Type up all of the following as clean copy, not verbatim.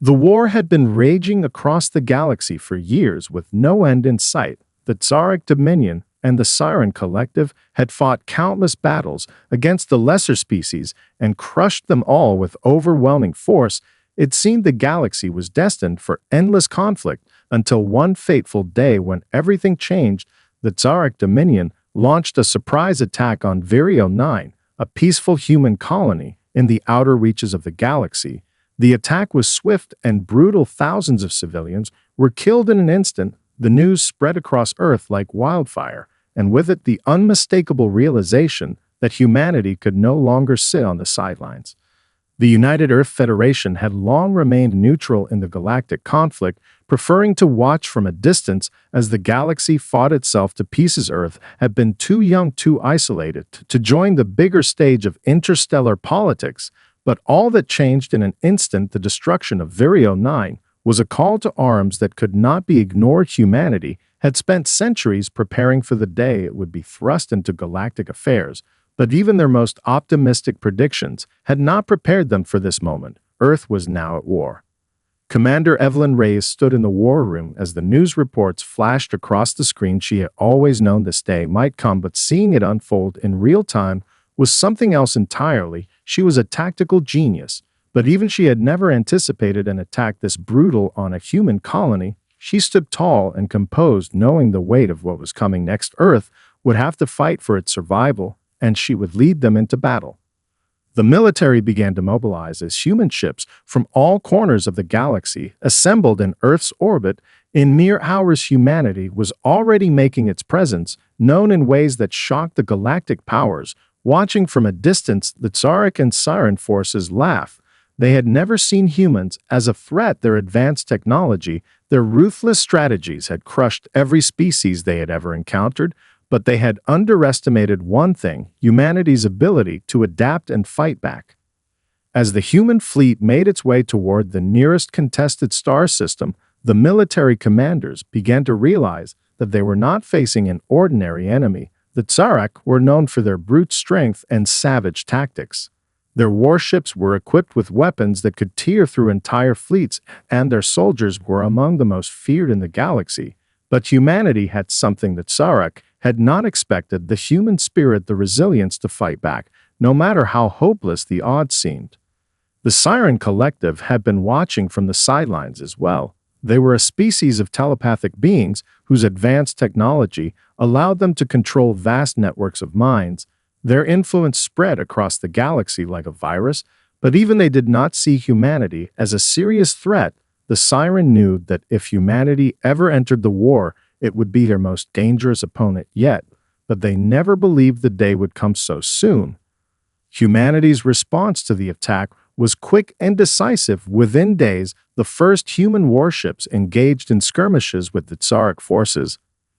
The war had been raging across the galaxy for years with no end in sight. The Tsaric Dominion and the Siren Collective had fought countless battles against the lesser species and crushed them all with overwhelming force. It seemed the galaxy was destined for endless conflict until one fateful day when everything changed. The Tsaric Dominion launched a surprise attack on Virio 9, a peaceful human colony in the outer reaches of the galaxy. The attack was swift and brutal. Thousands of civilians were killed in an instant. The news spread across Earth like wildfire, and with it the unmistakable realization that humanity could no longer sit on the sidelines. The United Earth Federation had long remained neutral in the galactic conflict, preferring to watch from a distance as the galaxy fought itself to pieces. Earth had been too young, too isolated to join the bigger stage of interstellar politics, but all that changed in an instant. The destruction of Virio 9 was a call to arms that could not be ignored. Humanity had spent centuries preparing for the day it would be thrust into galactic affairs, but even their most optimistic predictions had not prepared them for this moment. Earth was now at war. Commander Evelyn Reyes stood in the war room as the news reports flashed across the screen. She had always known this day might come, but seeing it unfold in real time was something else entirely. She was a tactical genius, but even she had never anticipated an attack this brutal on a human colony. She stood tall and composed, knowing the weight of what was coming next. Earth would have to fight for its survival, and she would lead them into battle. The military began to mobilize as human ships from all corners of the galaxy assembled in Earth's orbit. In mere hours, humanity was already making its presence known in ways that shocked the galactic powers. Watching from a distance, the Tsaric and Siren forces laughed. They had never seen humans as a threat. Their advanced technology, their ruthless strategies had crushed every species they had ever encountered, but they had underestimated one thing: humanity's ability to adapt and fight back. As the human fleet made its way toward the nearest contested star system, the military commanders began to realize that they were not facing an ordinary enemy. The Tsaric were known for their brute strength and savage tactics. Their warships were equipped with weapons that could tear through entire fleets, and their soldiers were among the most feared in the galaxy. But humanity had something the Tsaric had not expected: the human spirit, the resilience to fight back, no matter how hopeless the odds seemed. The Siren Collective had been watching from the sidelines as well. They were a species of telepathic beings whose advanced technology allowed them to control vast networks of minds. Their influence spread across the galaxy like a virus, but even they did not see humanity as a serious threat. The Siren knew that if humanity ever entered the war, it would be their most dangerous opponent yet, but they never believed the day would come so soon. Humanity's response to the attack was quick and decisive. Within days, the first human warships engaged in skirmishes with the Tsaric forces.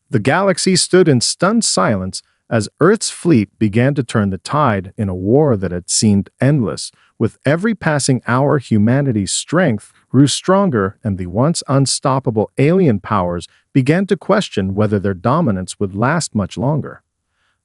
The galaxy stood in stunned silence as Earth's fleet began to turn the tide in a war that had seemed endless. With every passing hour, humanity's strength grew stronger, and the once unstoppable alien powers began to question whether their dominance would last much longer.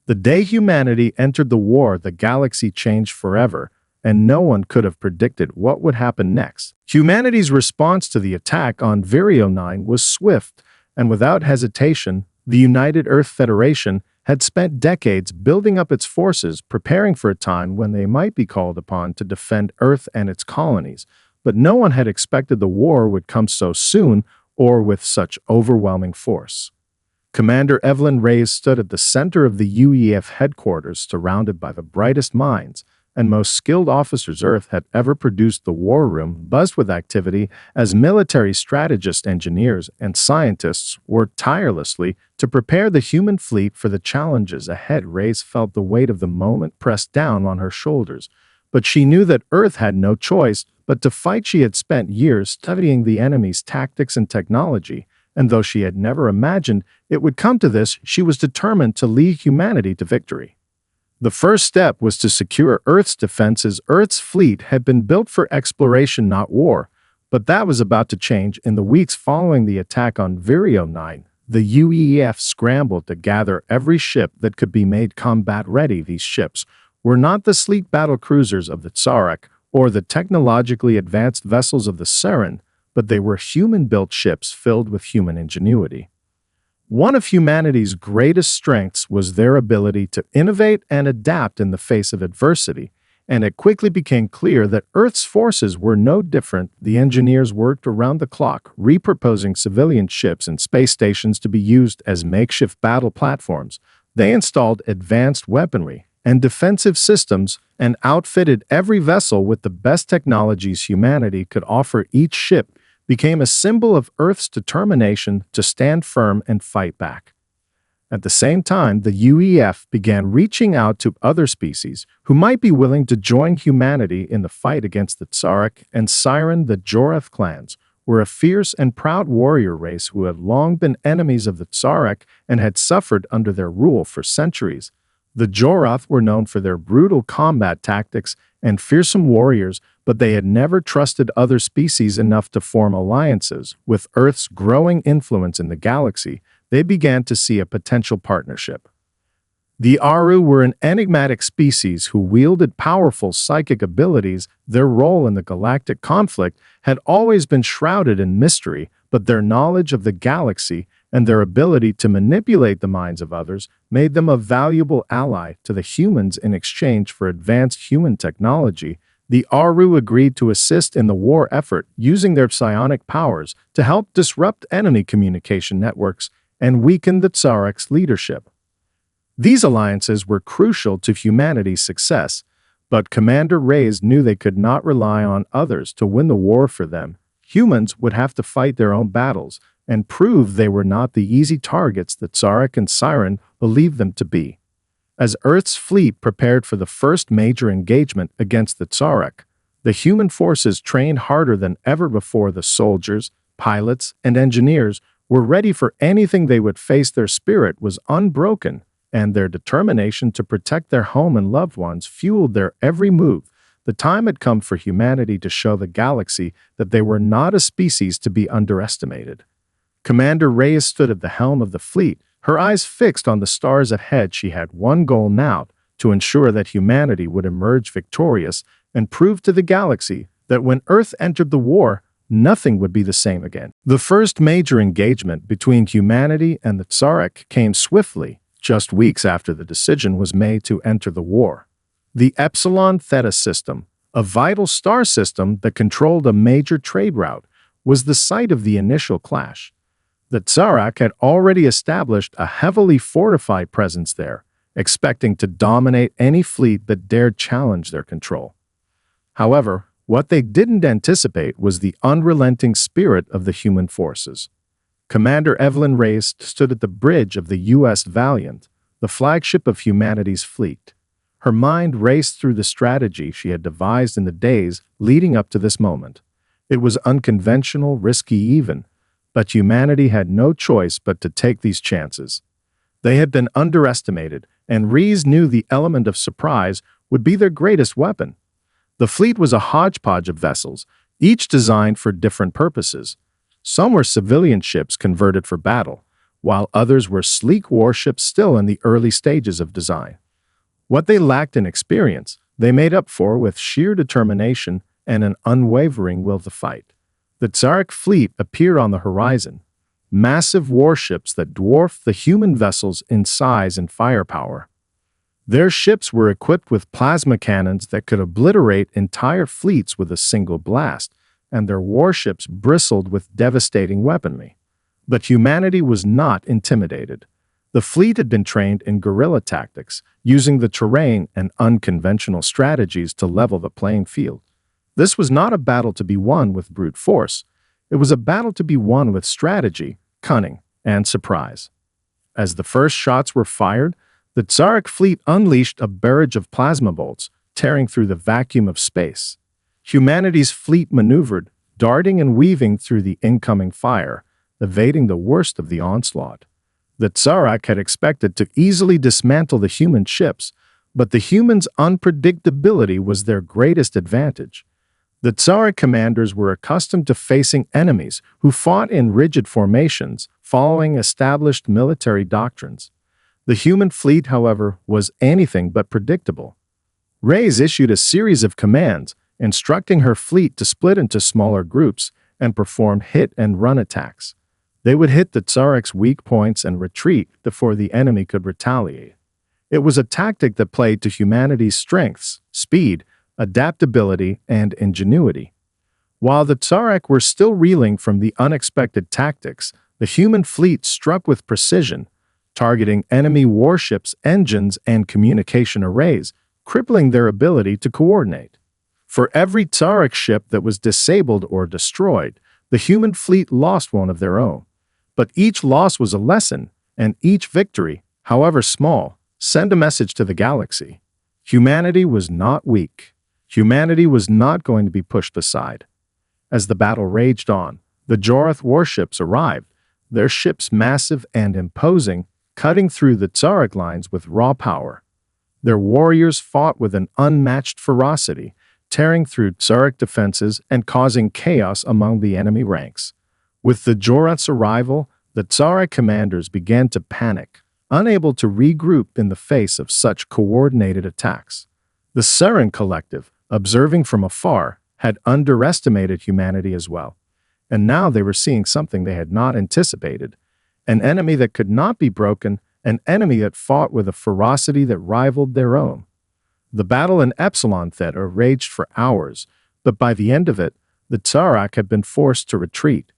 The day humanity entered the war, the galaxy changed forever, and no one could have predicted what would happen next. Humanity's response to the attack on Virio 9 was swift, and without hesitation. The United Earth Federation had spent decades building up its forces, preparing for a time when they might be called upon to defend Earth and its colonies. But no one had expected the war would come so soon or with such overwhelming force. Commander Evelyn Reyes stood at the center of the UEF headquarters, surrounded by the brightest minds and most skilled officers Earth had ever produced. The war room buzzed with activity as military strategists, engineers, and scientists worked tirelessly to prepare the human fleet for the challenges ahead. Reyes felt the weight of the moment pressed down on her shoulders, but she knew that Earth had no choice but to fight. She had spent years studying the enemy's tactics and technology, and though she had never imagined it would come to this, she was determined to lead humanity to victory. The first step was to secure Earth's defenses. Earth's fleet had been built for exploration, not war, but that was about to change. In the weeks following the attack on Virio 9, the UEF scrambled to gather every ship that could be made combat-ready. These ships were not the sleek battle cruisers of the Tsaric or the technologically advanced vessels of the Siren, but they were human-built ships filled with human ingenuity. One of humanity's greatest strengths was their ability to innovate and adapt in the face of adversity, and it quickly became clear that Earth's forces were no different. The engineers worked around the clock, repurposing civilian ships and space stations to be used as makeshift battle platforms. They installed advanced weaponry and defensive systems and outfitted every vessel with the best technologies humanity could offer. Each ship became a symbol of Earth's determination to stand firm and fight back. At the same time, the UEF began reaching out to other species who might be willing to join humanity in the fight against the Tsaric and Siren. The Jorath clans were a fierce and proud warrior race who had long been enemies of the Tsaric and had suffered under their rule for centuries. The Jorath were known for their brutal combat tactics and fearsome warriors, but they had never trusted other species enough to form alliances. With Earth's growing influence in the galaxy, they began to see a potential partnership. The Aru were an enigmatic species who wielded powerful psychic abilities. Their role in the galactic conflict had always been shrouded in mystery, but their knowledge of the galaxy and their ability to manipulate the minds of others made them a valuable ally to the humans. In exchange for advanced human technology, the Aru agreed to assist in the war effort, using their psionic powers to help disrupt enemy communication networks and weaken the Tsaric's leadership. These alliances were crucial to humanity's success, but Commander Reyes knew they could not rely on others to win the war for them. Humans would have to fight their own battles and prove they were not the easy targets that Tsaric and Siren believed them to be. As Earth's fleet prepared for the first major engagement against the Tsaric, the human forces trained harder than ever before. The soldiers, pilots, and engineers were ready for anything they would face. Their spirit was unbroken, and their determination to protect their home and loved ones fueled their every move. The time had come for humanity to show the galaxy that they were not a species to be underestimated. Commander Reyes stood at the helm of the fleet, her eyes fixed on the stars ahead. She had one goal now: to ensure that humanity would emerge victorious and prove to the galaxy that when Earth entered the war, nothing would be the same again. The first major engagement between humanity and the Tsaric came swiftly, just weeks after the decision was made to enter the war. The Epsilon Theta system, a vital star system that controlled a major trade route, was the site of the initial clash. The Tsaric had already established a heavily fortified presence there, expecting to dominate any fleet that dared challenge their control. However, what they didn't anticipate was the unrelenting spirit of the human forces. Commander Evelyn Reyes stood at the bridge of the U.S. Valiant, the flagship of humanity's fleet. Her mind raced through the strategy she had devised in the days leading up to this moment. It was unconventional, risky even, but humanity had no choice but to take these chances. They had been underestimated, and Reyes knew the element of surprise would be their greatest weapon. The fleet was a hodgepodge of vessels, each designed for different purposes. Some were civilian ships converted for battle, while others were sleek warships still in the early stages of design. What they lacked in experience, they made up for with sheer determination and an unwavering will to fight. The Tsaric fleet appeared on the horizon, massive warships that dwarfed the human vessels in size and firepower. Their ships were equipped with plasma cannons that could obliterate entire fleets with a single blast, and their warships bristled with devastating weaponry. But humanity was not intimidated. The fleet had been trained in guerrilla tactics, using the terrain and unconventional strategies to level the playing field. This was not a battle to be won with brute force. It was a battle to be won with strategy, cunning, and surprise. As the first shots were fired, the Tsaric fleet unleashed a barrage of plasma bolts, tearing through the vacuum of space. Humanity's fleet maneuvered, darting and weaving through the incoming fire, evading the worst of the onslaught. The Tsaric had expected to easily dismantle the human ships, but the humans' unpredictability was their greatest advantage. The Tsaric commanders were accustomed to facing enemies who fought in rigid formations, following established military doctrines. The human fleet, however, was anything but predictable. Reyes issued a series of commands, instructing her fleet to split into smaller groups and perform hit-and-run attacks. They would hit the Tsarek's weak points and retreat before the enemy could retaliate. It was a tactic that played to humanity's strengths, speed, adaptability, and ingenuity. While the Tsarek were still reeling from the unexpected tactics, the human fleet struck with precision, targeting enemy warships, engines, and communication arrays, crippling their ability to coordinate. For every Tsarek ship that was disabled or destroyed, the human fleet lost one of their own. But each loss was a lesson, and each victory, however small, sent a message to the galaxy. Humanity was not weak. Humanity was not going to be pushed aside. As the battle raged on, the Jorath warships arrived, their ships massive and imposing, cutting through the Tsarek lines with raw power. Their warriors fought with an unmatched ferocity, tearing through Tsarek defenses and causing chaos among the enemy ranks. With the Jorath's arrival, the Tsarek commanders began to panic, unable to regroup in the face of such coordinated attacks. The Siren Collective, observing from afar, had underestimated humanity as well, and now they were seeing something they had not anticipated. An enemy that could not be broken, an enemy that fought with a ferocity that rivaled their own. The battle in Epsilon Theta raged for hours, but by the end of it, the Tsarak had been forced to retreat.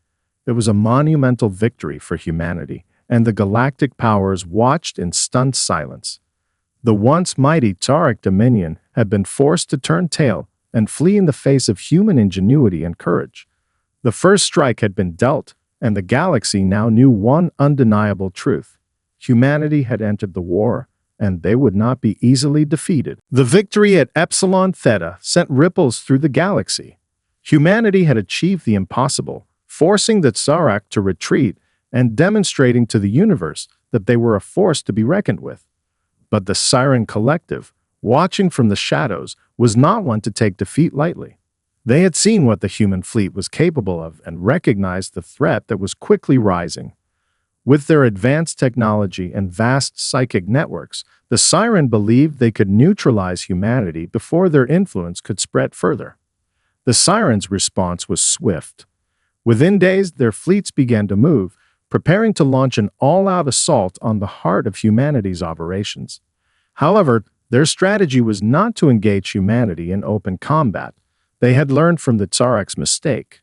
It was a monumental victory for humanity, and the galactic powers watched in stunned silence. The once mighty Tsarak Dominion had been forced to turn tail and flee in the face of human ingenuity and courage. The first strike had been dealt, and the galaxy now knew one undeniable truth. Humanity had entered the war, and they would not be easily defeated. The victory at Epsilon Theta sent ripples through the galaxy. Humanity had achieved the impossible, forcing the Tsarak to retreat and demonstrating to the universe that they were a force to be reckoned with. But the Siren Collective, watching from the shadows, was not one to take defeat lightly. They had seen what the human fleet was capable of and recognized the threat that was quickly rising. With their advanced technology and vast psychic networks, the Siren believed they could neutralize humanity before their influence could spread further. The Siren's response was swift. Within days, their fleets began to move, preparing to launch an all-out assault on the heart of humanity's operations. However, their strategy was not to engage humanity in open combat. They had learned from the Tsarek's mistake.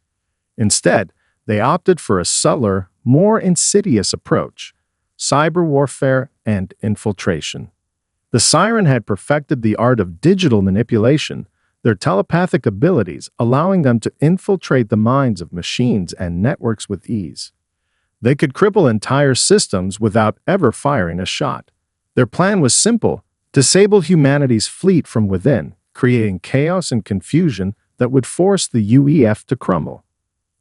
Instead, they opted for a subtler, more insidious approach: cyber warfare and infiltration. The Siren had perfected the art of digital manipulation, their telepathic abilities allowing them to infiltrate the minds of machines and networks with ease. They could cripple entire systems without ever firing a shot. Their plan was simple: disable humanity's fleet from within, creating chaos and confusion that would force the UEF to crumble.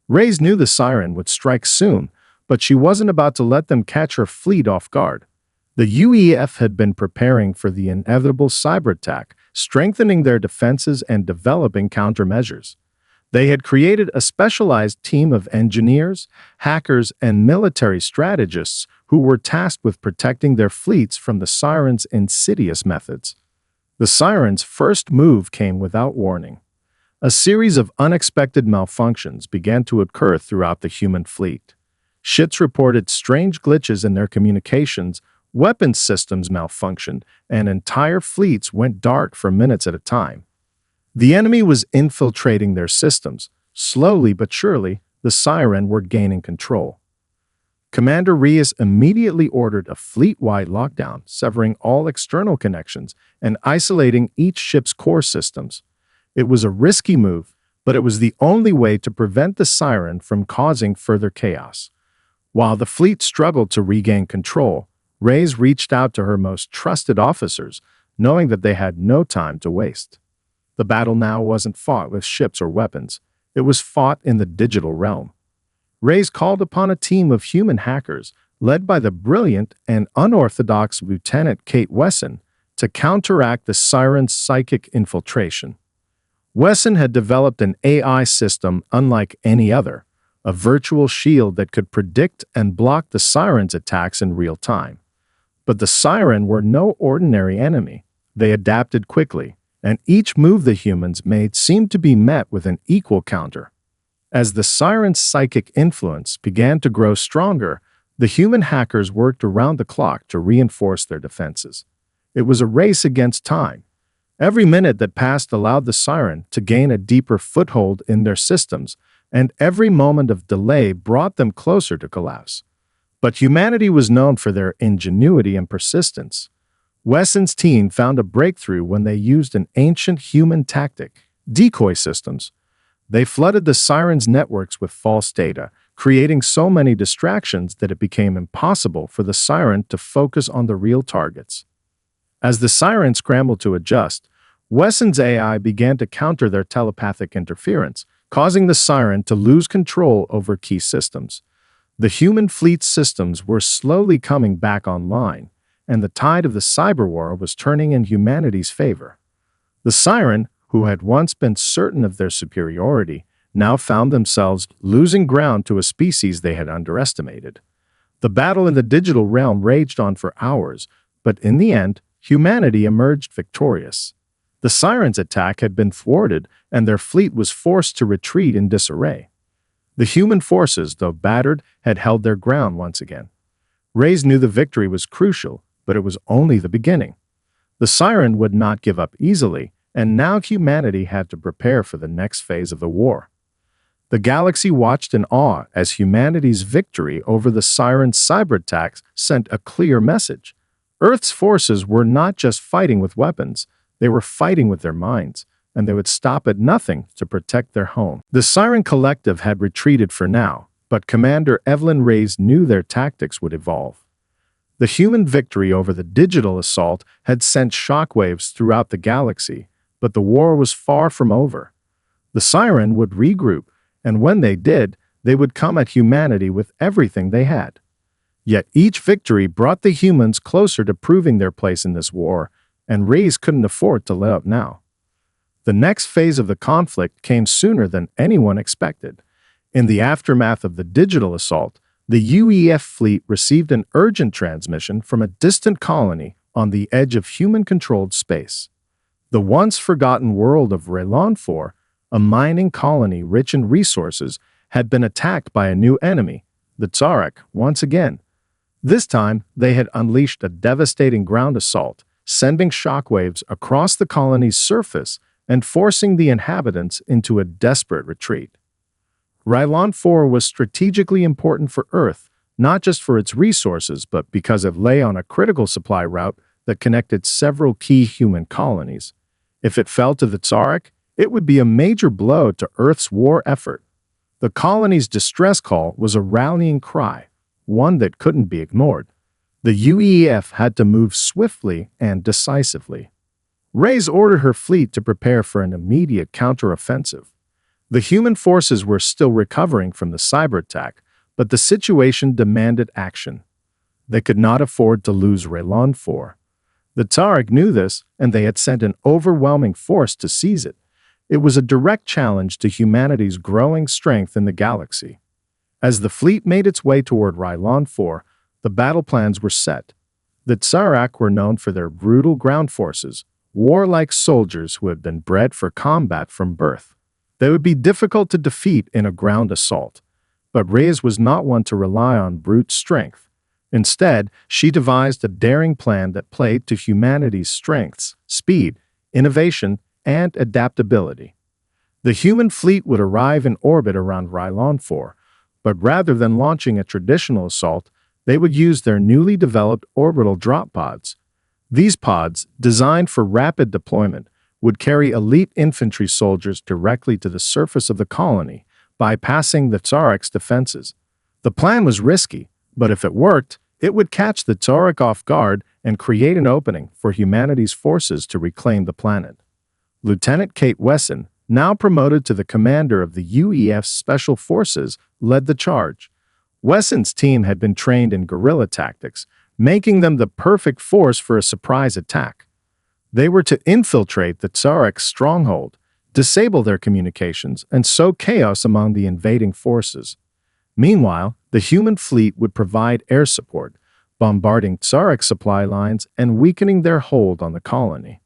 Reyes knew the Siren would strike soon, but she wasn't about to let them catch her fleet off guard. The UEF had been preparing for the inevitable cyber attack, strengthening their defenses and developing countermeasures. They had created a specialized team of engineers, hackers, and military strategists who were tasked with protecting their fleets from the Siren's insidious methods. The Siren's first move came without warning. A series of unexpected malfunctions began to occur throughout the human fleet. Ships reported strange glitches in their communications, weapons systems malfunctioned, and entire fleets went dark for minutes at a time. The enemy was infiltrating their systems. Slowly but surely, the Siren were gaining control. Commander Reyes immediately ordered a fleet-wide lockdown, severing all external connections and isolating each ship's core systems. It was a risky move, but it was the only way to prevent the Siren from causing further chaos. While the fleet struggled to regain control, Reyes reached out to her most trusted officers, knowing that they had no time to waste. The battle now wasn't fought with ships or weapons. It was fought in the digital realm. Reyes called upon a team of human hackers, led by the brilliant and unorthodox Lieutenant Kate Wesson, to counteract the Siren's psychic infiltration. Wesson had developed an AI system unlike any other, a virtual shield that could predict and block the Siren's attacks in real time. But the Siren were no ordinary enemy. They adapted quickly, and each move the humans made seemed to be met with an equal counter. As the Siren's psychic influence began to grow stronger, the human hackers worked around the clock to reinforce their defenses. It was a race against time. Every minute that passed allowed the Siren to gain a deeper foothold in their systems, and every moment of delay brought them closer to collapse. But humanity was known for their ingenuity and persistence. Wesson's team found a breakthrough when they used an ancient human tactic, decoy systems. They flooded the Siren's networks with false data, creating so many distractions that it became impossible for the Siren to focus on the real targets. As the Siren scrambled to adjust, Wesson's AI began to counter their telepathic interference, causing the Siren to lose control over key systems. The human fleet's systems were slowly coming back online, and the tide of the cyber war was turning in humanity's favor. The Siren, who had once been certain of their superiority, now found themselves losing ground to a species they had underestimated. The battle in the digital realm raged on for hours, but in the end, humanity emerged victorious. The Siren's attack had been thwarted, and their fleet was forced to retreat in disarray. The human forces, though battered, had held their ground once again. Reyes knew the victory was crucial, but it was only the beginning. The Siren would not give up easily, and now humanity had to prepare for the next phase of the war. The galaxy watched in awe as humanity's victory over the Siren's cyber attacks sent a clear message. Earth's forces were not just fighting with weapons, they were fighting with their minds, and they would stop at nothing to protect their home. The Siren Collective had retreated for now, but Commander Evelyn Reyes knew their tactics would evolve. The human victory over the digital assault had sent shockwaves throughout the galaxy, but the war was far from over. The Siren would regroup, and when they did, they would come at humanity with everything they had. Yet each victory brought the humans closer to proving their place in this war, and Reyes couldn't afford to let up now. The next phase of the conflict came sooner than anyone expected. In the aftermath of the digital assault, the UEF fleet received an urgent transmission from a distant colony on the edge of human-controlled space. The once-forgotten world of Raylan 4, a mining colony rich in resources, had been attacked by a new enemy, the Tsarak, once again. This time, they had unleashed a devastating ground assault, sending shockwaves across the colony's surface and forcing the inhabitants into a desperate retreat. Raylan 4 was strategically important for Earth, not just for its resources, but because it lay on a critical supply route that connected several key human colonies. If it fell to the Tsarak, it would be a major blow to Earth's war effort. The colony's distress call was a rallying cry, one that couldn't be ignored. The UEF had to move swiftly and decisively. Reyes ordered her fleet to prepare for an immediate counteroffensive. The human forces were still recovering from the cyber attack, but the situation demanded action. They could not afford to lose Raylan 4. The Tsarak knew this, and they had sent an overwhelming force to seize it. It was a direct challenge to humanity's growing strength in the galaxy. As the fleet made its way toward Raylan 4, the battle plans were set. The Tsarak were known for their brutal ground forces, warlike soldiers who had been bred for combat from birth. They would be difficult to defeat in a ground assault, but Reyes was not one to rely on brute strength. Instead, she devised a daring plan that played to humanity's strengths, speed, innovation, and adaptability. The human fleet would arrive in orbit around Raylan 4, but rather than launching a traditional assault, they would use their newly developed orbital drop pods. These pods, designed for rapid deployment, would carry elite infantry soldiers directly to the surface of the colony, bypassing the Tsarak's defenses. The plan was risky, but if it worked, it would catch the Tsarak off guard and create an opening for humanity's forces to reclaim the planet. Lieutenant Kate Wesson, now promoted to the commander of the UEF's Special Forces, led the charge. Wesson's team had been trained in guerrilla tactics, making them the perfect force for a surprise attack. They were to infiltrate the Tsarak's stronghold, disable their communications, and sow chaos among the invading forces. Meanwhile, the human fleet would provide air support, bombarding Tsarak supply lines and weakening their hold on the colony.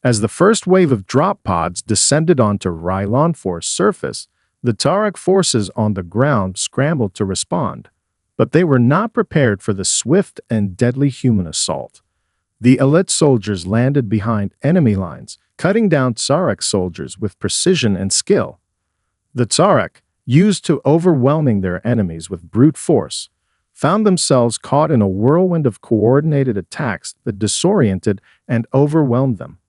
As the first wave of drop pods descended onto Raylan 4's surface, The Tariq forces on the ground scrambled to respond, but they were not prepared for the swift and deadly human assault. The elite soldiers landed behind enemy lines, cutting down Tariq soldiers with precision and skill. The Tariq, used to overwhelming their enemies with brute force, found themselves caught in a whirlwind of coordinated attacks that disoriented and overwhelmed them.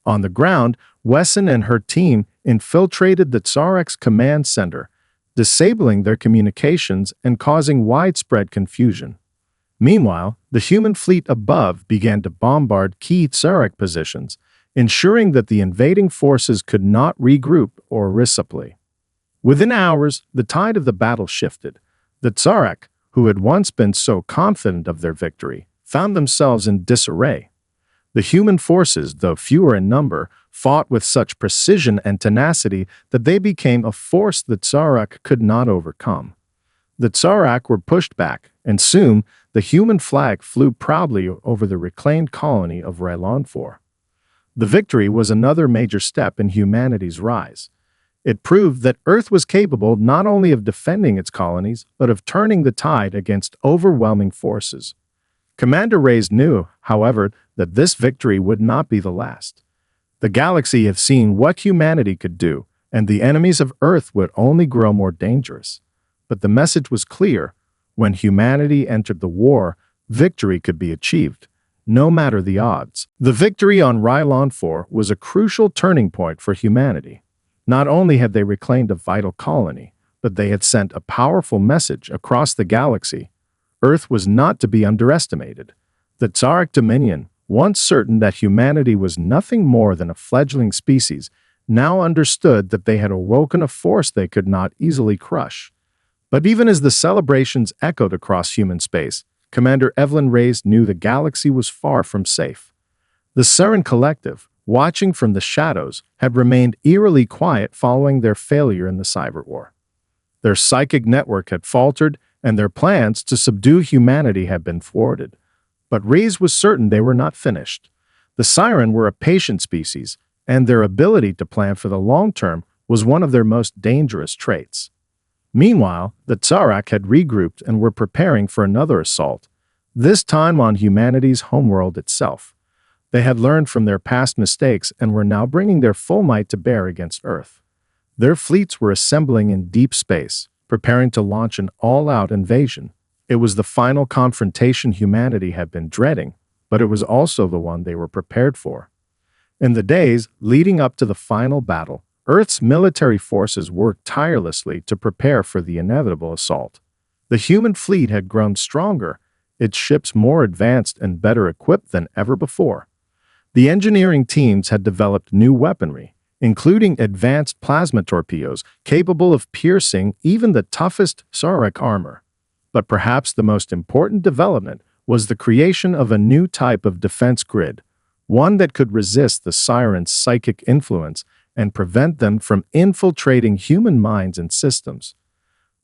On the ground, Wesson and her team infiltrated the Tariq's command center, disabling their communications and causing widespread confusion. Meanwhile, the human fleet above began to bombard key Tariq positions, ensuring that the invading forces could not regroup or resupply. Within hours, the tide of the battle shifted. The Tariq, who had once been so confident of their victory, found themselves in disarray. The human forces, though fewer in number, fought with such precision and tenacity that they became a force the Tariq could not overcome. The Tariq were pushed back, and soon the human flag flew proudly over the reclaimed colony of Raylan 4. The victory was another major step in humanity's rise. It proved that Earth was capable not only of defending its colonies, but of turning the tide against overwhelming forces. Commander Reyes knew, however, that this victory would not be the last. The galaxy had seen what humanity could do, and the enemies of Earth would only grow more dangerous. But the message was clear. When humanity entered the war, victory could be achieved, no matter the odds. The victory on Raylan 4 was a crucial turning point for humanity. Not only had they reclaimed a vital colony, but they had sent a powerful message across the galaxy. Earth was not to be underestimated. The Tariq Dominion, once certain that humanity was nothing more than a fledgling species, now understood that they had awoken a force they could not easily crush. But even as the celebrations echoed across human space, Commander Evelyn Reyes knew the galaxy was far from safe. The Sarin Collective, watching from the shadows, had remained eerily quiet following their failure in the cyber war. Their psychic network had faltered, and their plans to subdue humanity had been thwarted. But Reyes was certain they were not finished. The Siren were a patient species, and their ability to plan for the long term was one of their most dangerous traits. Meanwhile, the Tariq had regrouped and were preparing for another assault, this time on humanity's homeworld itself. They had learned from their past mistakes and were now bringing their full might to bear against Earth. Their fleets were assembling in deep space, preparing to launch an all-out invasion. It was the final confrontation humanity had been dreading, but it was also the one they were prepared for. In the days leading up to the final battle, Earth's military forces worked tirelessly to prepare for the inevitable assault. The human fleet had grown stronger, its ships more advanced and better equipped than ever before. The engineering teams had developed new weaponry, including advanced plasma torpedoes capable of piercing even the toughest Tariq armor. But perhaps the most important development was the creation of a new type of defense grid, one that could resist the Siren's psychic influence and prevent them from infiltrating human minds and systems.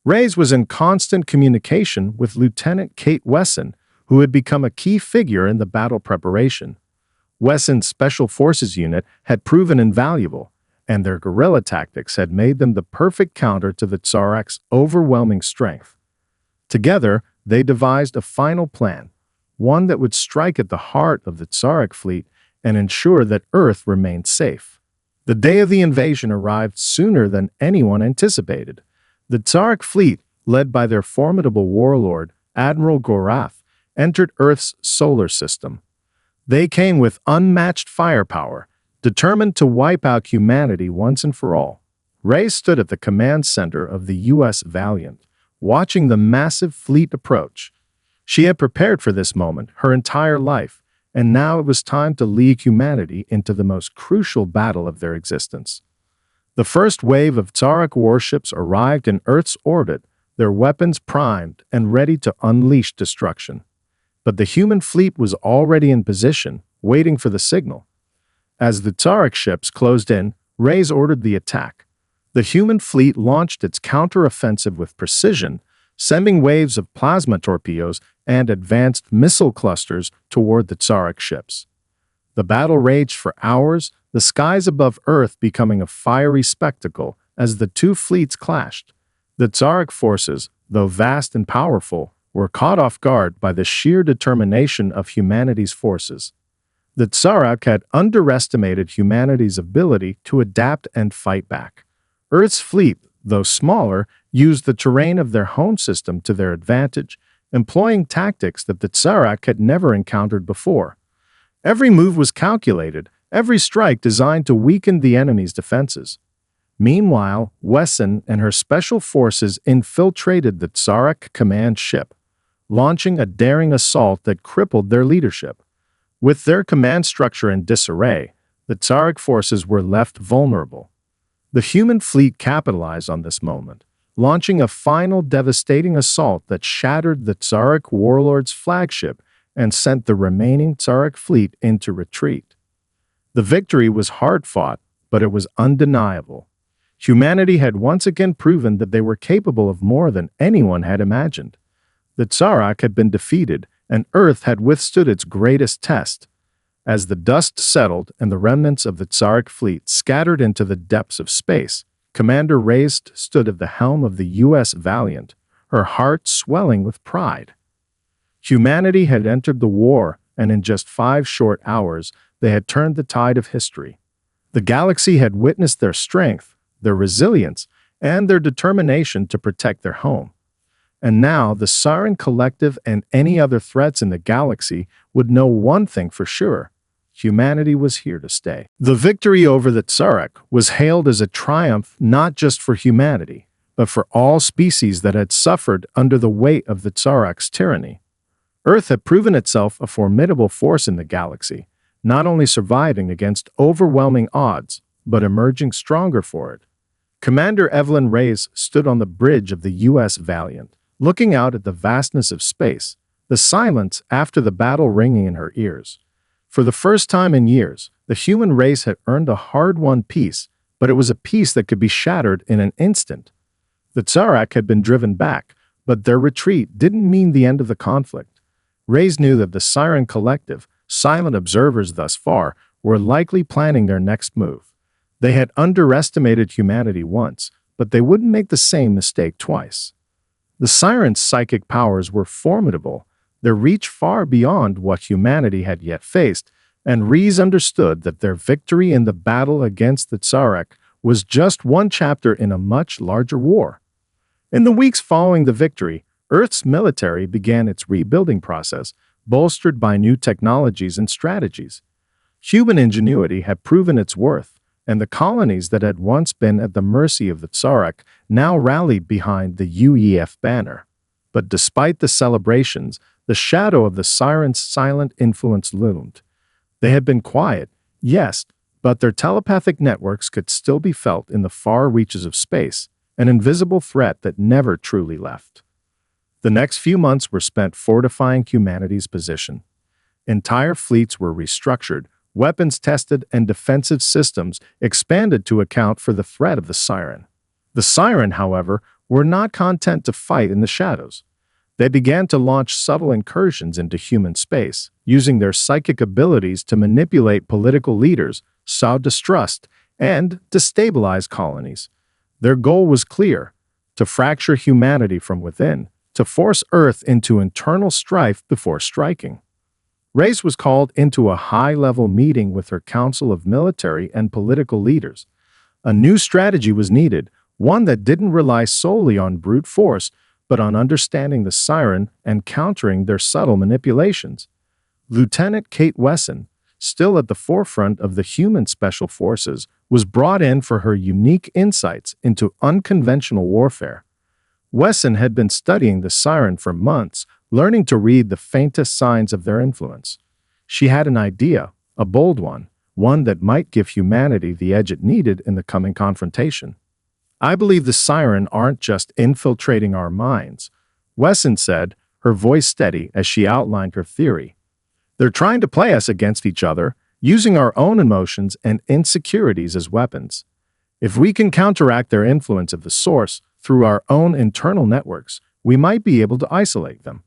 Reyes was in constant communication with Lieutenant Kate Wesson, who had become a key figure in the battle preparation. Wesson's Special Forces unit had proven invaluable, and their guerrilla tactics had made them the perfect counter to the Tariq's overwhelming strength. Together, they devised a final plan, one that would strike at the heart of the Tariq fleet and ensure that Earth remained safe. The day of the invasion arrived sooner than anyone anticipated. The Tariq fleet, led by their formidable warlord, Admiral Gorath, entered Earth's solar system. They came with unmatched firepower, determined to wipe out humanity once and for all. Reyes stood at the command center of the U.S. Valiant, watching the massive fleet approach. She had prepared for this moment her entire life, and now it was time to lead humanity into the most crucial battle of their existence. The first wave of Tariq warships arrived in Earth's orbit, their weapons primed and ready to unleash destruction. But the human fleet was already in position, waiting for the signal. As the Tariq ships closed in, Reyes ordered the attack. The human fleet launched its counter-offensive with precision, sending waves of plasma torpedoes and advanced missile clusters toward the Tariq ships. The battle raged for hours, the skies above Earth becoming a fiery spectacle as the two fleets clashed. The Tsaric forces, though vast and powerful, were caught off guard by the sheer determination of humanity's forces. The Tsaric had underestimated humanity's ability to adapt and fight back. Earth's fleet, though smaller, used the terrain of their home system to their advantage, employing tactics that the Tsaric had never encountered before. Every move was calculated, every strike designed to weaken the enemy's defenses. Meanwhile, Wesson and her special forces infiltrated the Tsaric command ship, launching a daring assault that crippled their leadership. With their command structure in disarray, the Tsaric forces were left vulnerable. The human fleet capitalized on this moment, launching a final devastating assault that shattered the Tsaric warlord's flagship and sent the remaining Tsaric fleet into retreat. The victory was hard-fought, but it was undeniable. Humanity had once again proven that they were capable of more than anyone had imagined. The Tsaric had been defeated, and Earth had withstood its greatest test. As the dust settled and the remnants of the Tsaric fleet scattered into the depths of space, Commander Reyes stood at the helm of the U.S. Valiant, her heart swelling with pride. Humanity had entered the war, and in just 5 short hours, they had turned the tide of history. The galaxy had witnessed their strength, their resilience, and their determination to protect their home. And now the Siren Collective and any other threats in the galaxy would know one thing for sure: humanity was here to stay. The victory over the Tsaric was hailed as a triumph not just for humanity, but for all species that had suffered under the weight of the Tsaric's tyranny. Earth had proven itself a formidable force in the galaxy, not only surviving against overwhelming odds, but emerging stronger for it. Commander Evelyn Reyes stood on the bridge of the U.S. Valiant, looking out at the vastness of space, the silence after the battle ringing in her ears. For the first time in years, the human race had earned a hard-won peace, but it was a peace that could be shattered in an instant. The Tsaric had been driven back, but their retreat didn't mean the end of the conflict. Reyes knew that the Siren Collective, silent observers thus far, were likely planning their next move. They had underestimated humanity once, but they wouldn't make the same mistake twice. The Siren's psychic powers were formidable, their reach far beyond what humanity had yet faced, and Reyes understood that their victory in the battle against the Tsaric was just one chapter in a much larger war. In the weeks following the victory, Earth's military began its rebuilding process, bolstered by new technologies and strategies. Human ingenuity had proven its worth, and the colonies that had once been at the mercy of the Tsaric now rallied behind the UEF banner. But despite the celebrations, the shadow of the Siren's silent influence loomed. They had been quiet, yes, but their telepathic networks could still be felt in the far reaches of space, an invisible threat that never truly left. The next few months were spent fortifying humanity's position. Entire fleets were restructured, weapons tested, and defensive systems expanded to account for the threat of the Siren. The Siren, however, were not content to fight in the shadows. They began to launch subtle incursions into human space, using their psychic abilities to manipulate political leaders, sow distrust, and destabilize colonies. Their goal was clear: to fracture humanity from within, to force Earth into internal strife before striking. Reyes was called into a high-level meeting with her council of military and political leaders. A new strategy was needed, one that didn't rely solely on brute force, but on understanding the Siren and countering their subtle manipulations. Lieutenant Kate Wesson, still at the forefront of the human special forces, was brought in for her unique insights into unconventional warfare. Wesson had been studying the Siren for months, learning to read the faintest signs of their influence. She had an idea, a bold one that might give humanity the edge it needed in the coming confrontation. "I believe the Siren aren't just infiltrating our minds," Wesson said, her voice steady as she outlined her theory. "They're trying to play us against each other, using our own emotions and insecurities as weapons. If we can counteract their influence of the source through our own internal networks, we might be able to isolate them."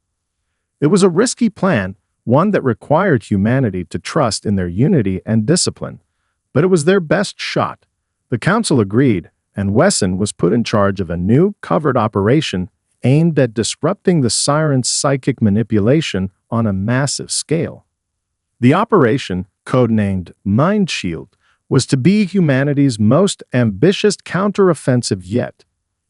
It was a risky plan, one that required humanity to trust in their unity and discipline, but it was their best shot. The council agreed, and Wesson was put in charge of a new covert operation aimed at disrupting the Sirens' psychic manipulation on a massive scale. The operation, codenamed Mind Shield, was to be humanity's most ambitious counteroffensive yet.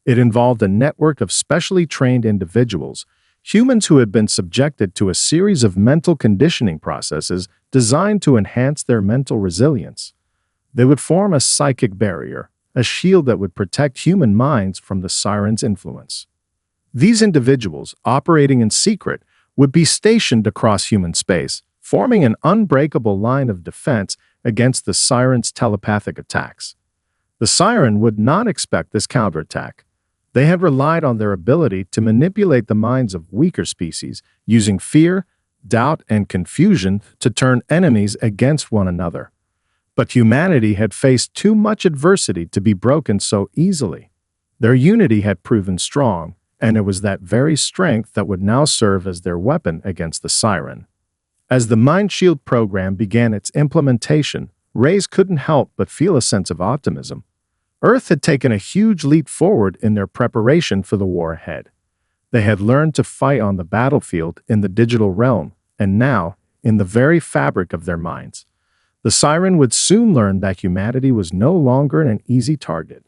It involved a network of specially trained individuals, humans who had been subjected to a series of mental conditioning processes designed to enhance their mental resilience. They would form a psychic barrier, a shield that would protect human minds from the Sirens' influence. These individuals, operating in secret, would be stationed across human space, forming an unbreakable line of defense against the Sirens' telepathic attacks. The Siren would not expect this counterattack. They had relied on their ability to manipulate the minds of weaker species, using fear, doubt, and confusion to turn enemies against one another. But humanity had faced too much adversity to be broken so easily. Their unity had proven strong, and it was that very strength that would now serve as their weapon against the Siren. As the Mind Shield program began its implementation, Reyes couldn't help but feel a sense of optimism. Earth had taken a huge leap forward in their preparation for the war ahead. They had learned to fight on the battlefield in the digital realm, and now, in the very fabric of their minds. The Siren would soon learn that humanity was no longer an easy target.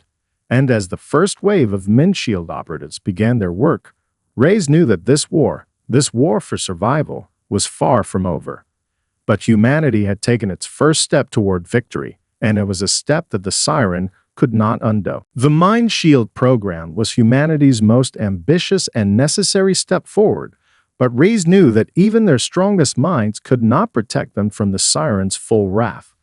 And as the first wave of Mind Shield operatives began their work, Reyes knew that this war for survival, was far from over. But humanity had taken its first step toward victory, and it was a step that the Siren could not undo. The Mind Shield program was humanity's most ambitious and necessary step forward, but Reyes knew that even their strongest minds could not protect them from the Siren's full wrath.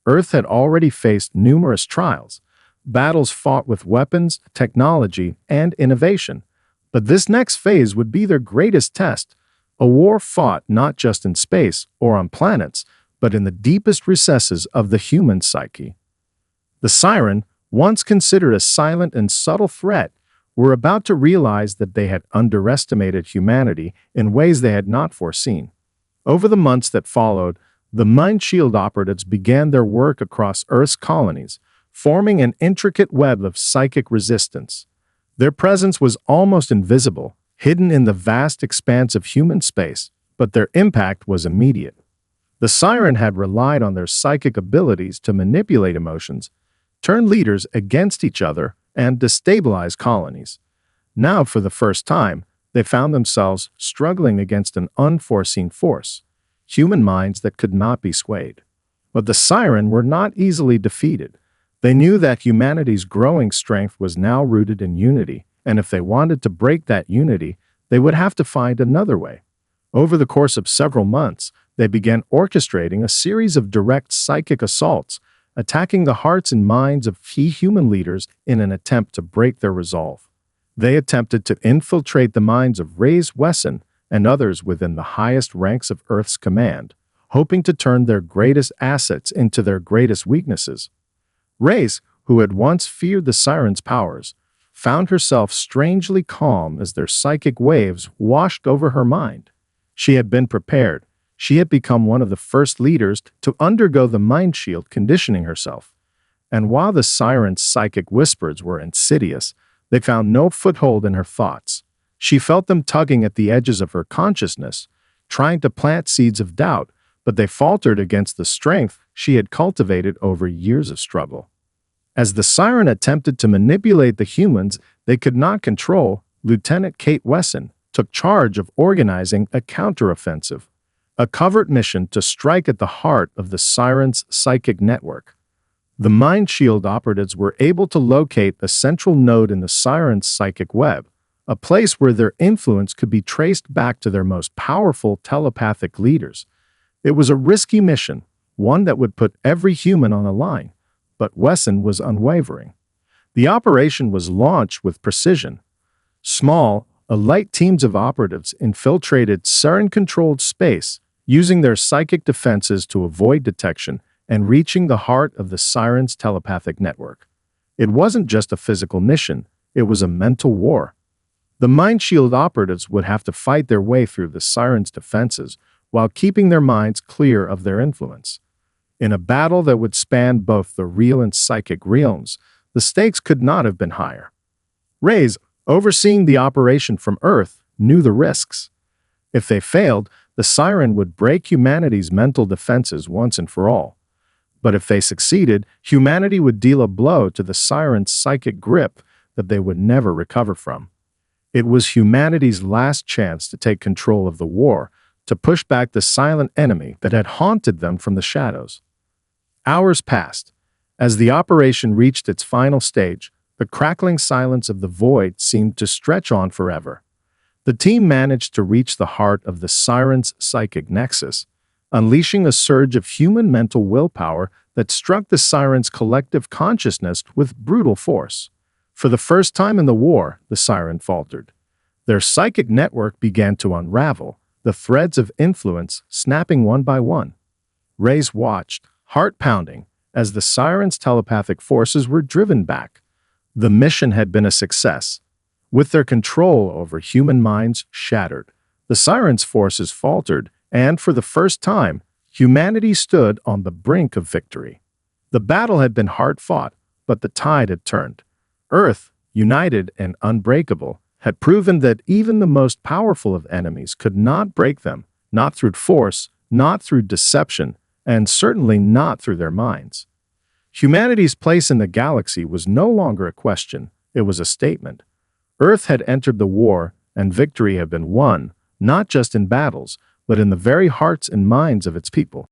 Earth had already faced numerous trials, battles fought with weapons, technology, and innovation. But this next phase would be their greatest test, a war fought not just in space or on planets, but in the deepest recesses of the human psyche. The Siren, once considered a silent and subtle threat, were about to realize that they had underestimated humanity in ways they had not foreseen. Over the months that followed, the Mind Shield operatives began their work across Earth's colonies, forming an intricate web of psychic resistance. Their presence was almost invisible, hidden in the vast expanse of human space, but their impact was immediate. The Siren had relied on their psychic abilities to manipulate emotions, turn leaders against each other, and destabilize colonies. Now, for the first time, they found themselves struggling against an unforeseen force, human minds that could not be swayed. But the Siren were not easily defeated. They knew that humanity's growing strength was now rooted in unity, and if they wanted to break that unity, they would have to find another way. Over the course of several months, they began orchestrating a series of direct psychic assaults, attacking the hearts and minds of key human leaders in an attempt to break their resolve. They attempted to infiltrate the minds of Reyes Wesson and others within the highest ranks of Earth's command, hoping to turn their greatest assets into their greatest weaknesses. Reyes, who had once feared the Siren's powers, found herself strangely calm as their psychic waves washed over her mind. She had been prepared. She had become one of the first leaders to undergo the Mind Shield conditioning herself. And while the Siren's psychic whispers were insidious, they found no foothold in her thoughts. She felt them tugging at the edges of her consciousness, trying to plant seeds of doubt, but they faltered against the strength she had cultivated over years of struggle. As the Siren attempted to manipulate the humans they could not control, Lieutenant Kate Wesson took charge of organizing a counteroffensive, a covert mission to strike at the heart of the Siren's psychic network. The Mind Shield operatives were able to locate a central node in the Siren's psychic web, a place where their influence could be traced back to their most powerful telepathic leaders. It was a risky mission, one that would put every human on the line, but Wesson was unwavering. The operation was launched with precision. Small, elite teams of operatives infiltrated Siren-controlled space, using their psychic defenses to avoid detection and reaching the heart of the Siren's telepathic network. It wasn't just a physical mission, it was a mental war. The Mind Shield operatives would have to fight their way through the Siren's defenses while keeping their minds clear of their influence. In a battle that would span both the real and psychic realms, the stakes could not have been higher. Reyes, overseeing the operation from Earth, knew the risks. If they failed, the Siren would break humanity's mental defenses once and for all. But if they succeeded, humanity would deal a blow to the Siren's psychic grip that they would never recover from. It was humanity's last chance to take control of the war, to push back the silent enemy that had haunted them from the shadows. Hours passed. As the operation reached its final stage, the crackling silence of the void seemed to stretch on forever. The team managed to reach the heart of the Siren's psychic nexus, unleashing a surge of human mental willpower that struck the Siren's collective consciousness with brutal force. For the first time in the war, the Siren faltered. Their psychic network began to unravel, the threads of influence snapping one by one. Reyes watched, heart pounding, as the Siren's telepathic forces were driven back. The mission had been a success. With their control over human minds shattered, the Siren's forces faltered, and for the first time, humanity stood on the brink of victory. The battle had been hard-fought, but the tide had turned. Earth, united and unbreakable, had proven that even the most powerful of enemies could not break them, not through force, not through deception, and certainly not through their minds. Humanity's place in the galaxy was no longer a question, it was a statement. Earth had entered the war, and victory had been won, not just in battles, but in the very hearts and minds of its people.